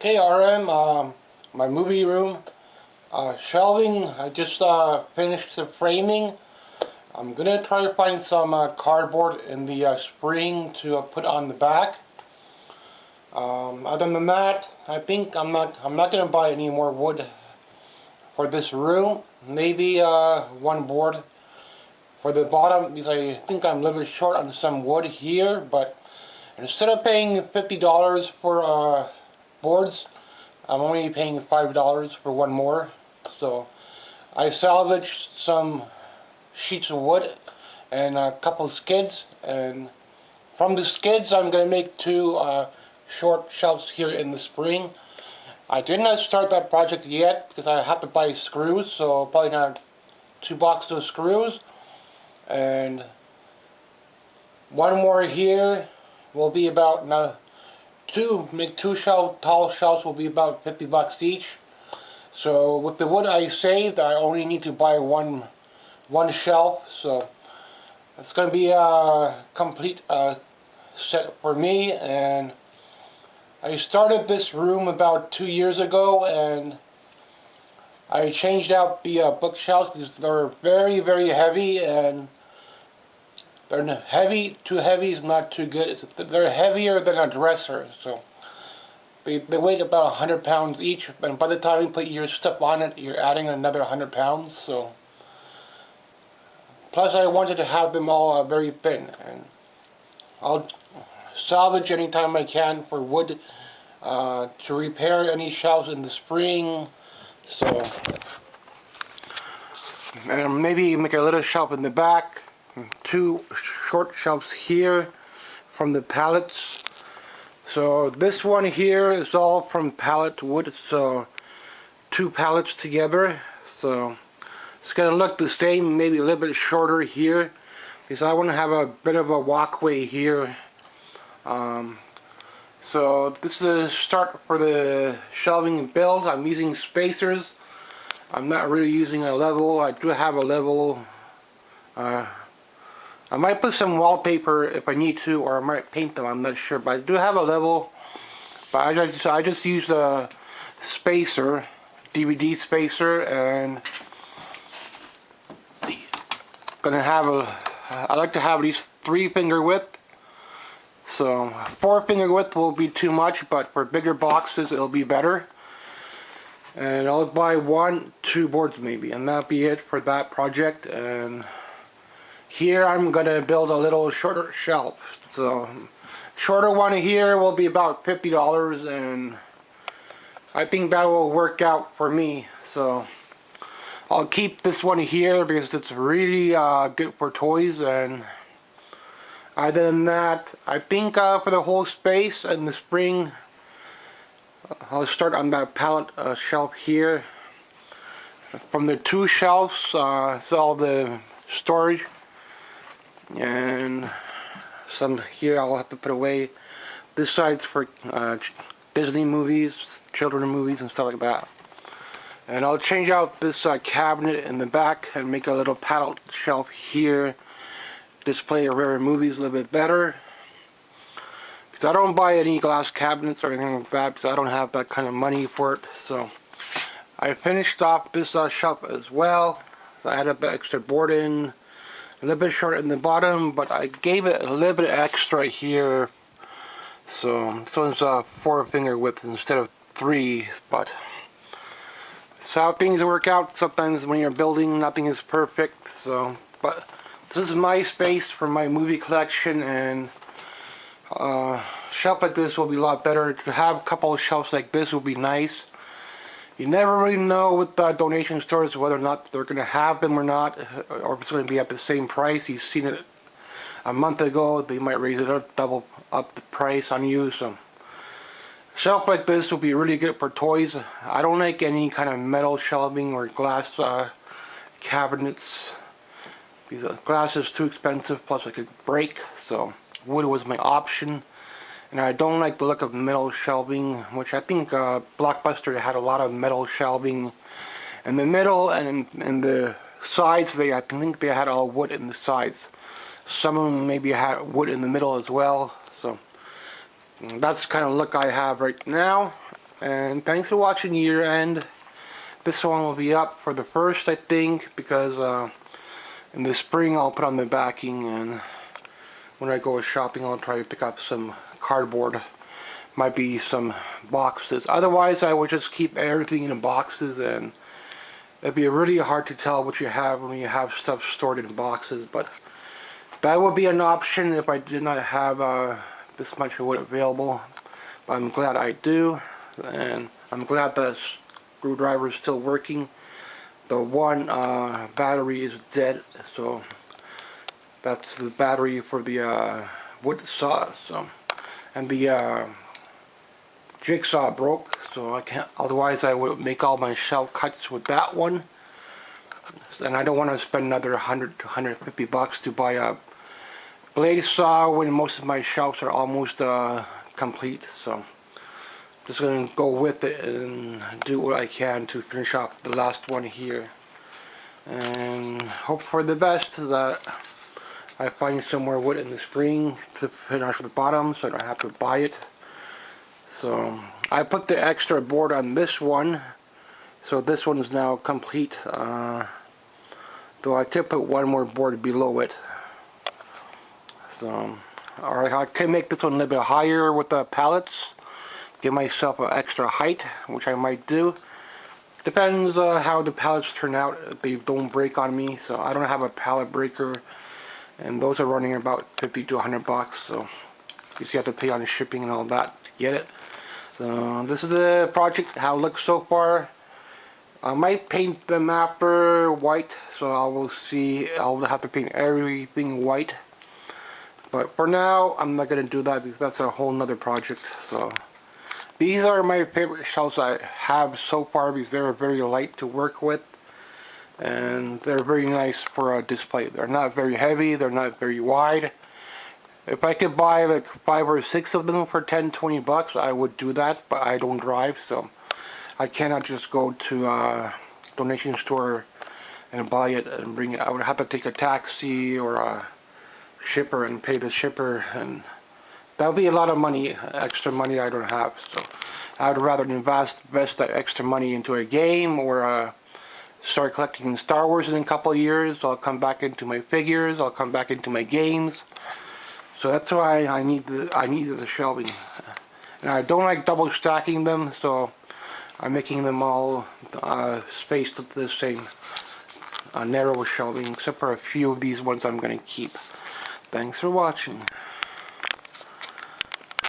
Okay, RM, my movie room shelving. I just finished the framing. I'm gonna try to find some cardboard in the spring to put on the back. Other than that, I think I'm not gonna buy any more wood for this room. Maybe one board for the bottom, because I think I'm a little bit short on some wood here. But instead of paying $50 for boards, I'm only paying $5 for one more. So I salvaged some sheets of wood and a couple of skids, and from the skids I'm going to make two short shelves here in the spring. I did not start that project yet because I have to buy screws, so probably not 2 boxes of screws, and one more here will be about make two tall shelves will be about $50 each. So with the wood I saved, I only need to buy one shelf. So it's going to be a complete set for me. And I started this room about 2 years ago, and I changed out the bookshelves because they're very, very heavy, and they're heavy. Too heavy is not too good. They're heavier than a dresser, so they weigh about 100 pounds each, and by the time you put your stuff on it, you're adding another 100 pounds. So plus I wanted to have them all very thin, and I'll salvage anytime I can for wood to repair any shelves in the spring. So, and maybe make a little shelf in the back, 2 short shelves here from the pallets. So this one here is all from pallet wood, so 2 pallets together. So it's going to look the same, maybe a little bit shorter here, because I want to have a bit of a walkway here. So this is a start for the shelving build. I'm using spacers. I'm not really using a level. I do have a level. I might put some wallpaper if I need to, or I might paint them, I'm not sure. But I do have a level. But I just use a spacer, DVD spacer, and gonna have I like to have at least 3 finger width. So 4 finger width will be too much, but for bigger boxes it'll be better. And I'll buy 1-2 boards maybe, and that'll be it for that project. And here I'm gonna build a little shorter shelf. So shorter one here will be about $50, and I think that will work out for me. So I'll keep this one here because it's really good for toys. And other than that, I think for the whole space in the spring, I'll start on that pallet shelf here. From the 2 shelves, it's all the storage, and some here I'll have to put away. This side's for Disney movies, children movies, and stuff like that. And I'll change out this cabinet in the back and make a little pallet shelf here. Display your rare movies a little bit better. Because I don't buy any glass cabinets or anything like that, because I don't have that kind of money for it. So I finished off this shelf as well. So I had a bit extra board in, a little bit short in the bottom, but I gave it a little bit extra here. So this one's 4 finger width instead of 3, but it's how things work out. Sometimes when you're building, nothing is perfect. So, but this is my space for my movie collection, and shelf like this will be a lot better. To have a couple of shelves like this would be nice. You never really know with donation stores whether or not they're going to have them or not, or if it's going to be at the same price. You've seen it a month ago, they might raise it up, double up the price on you. So a shelf like this will be really good for toys. I don't like any kind of metal shelving or glass cabinets. Because glass is too expensive, plus it could break. So wood was my option. And I don't like the look of metal shelving, which I think Blockbuster had a lot of metal shelving in the middle, and in the sides I think they had all wood in the sides. Some of them maybe had wood in the middle as well. So that's the kind of look I have right now. And thanks for watching year end. This one will be up for the 1st, I think, because in the spring I'll put on the backing, and when I go shopping I'll try to pick up some cardboard. Might be some boxes. Otherwise I would just keep everything in boxes, and it'd be really hard to tell what you have when you have stuff stored in boxes. But that would be an option if I did not have this much wood available. But I'm glad I do, and I'm glad the screwdriver is still working. The one battery is dead, so that's the battery for the wood saw. So, and the jigsaw broke, so I can't. Otherwise, I would make all my shelf cuts with that one. And I don't want to spend another 100 to 150 bucks to buy a blade saw when most of my shelves are almost complete. So just gonna go with it and do what I can to finish off the last one here, and hope for the best that I find some more wood in the spring to finish the bottom so I don't have to buy it. So I put the extra board on this one, so this one is now complete, though I could put one more board below it. So, alright, I can make this one a little bit higher with the pallets, give myself an extra height, which I might do. Depends how the pallets turn out, if they don't break on me. So I don't have a pallet breaker, and those are running about 50 to 100 bucks, so you have to pay on shipping and all that to get it. So this is the project, how it looks so far. I might paint them after white, so I will see. I'll have to paint everything white. But for now, I'm not going to do that because that's a whole nother project. So these are my favorite shelves I have so far because they're very light to work with. And they're very nice for a display. They're not very heavy, they're not very wide. If I could buy like 5 or 6 of them for 10-20 bucks, I would do that, but I don't drive, so I cannot just go to a donation store and buy it and bring it. I would have to take a taxi or a shipper and pay the shipper, and that would be a lot of money, extra money I don't have. So I would rather invest that extra money into a game, or start collecting Star Wars in a couple of years. I'll come back into my figures, I'll come back into my games. So that's why I need the shelving. And I don't like double stacking them, so I'm making them all spaced at the same narrow shelving, except for a few of these ones I'm going to keep. Thanks for watching.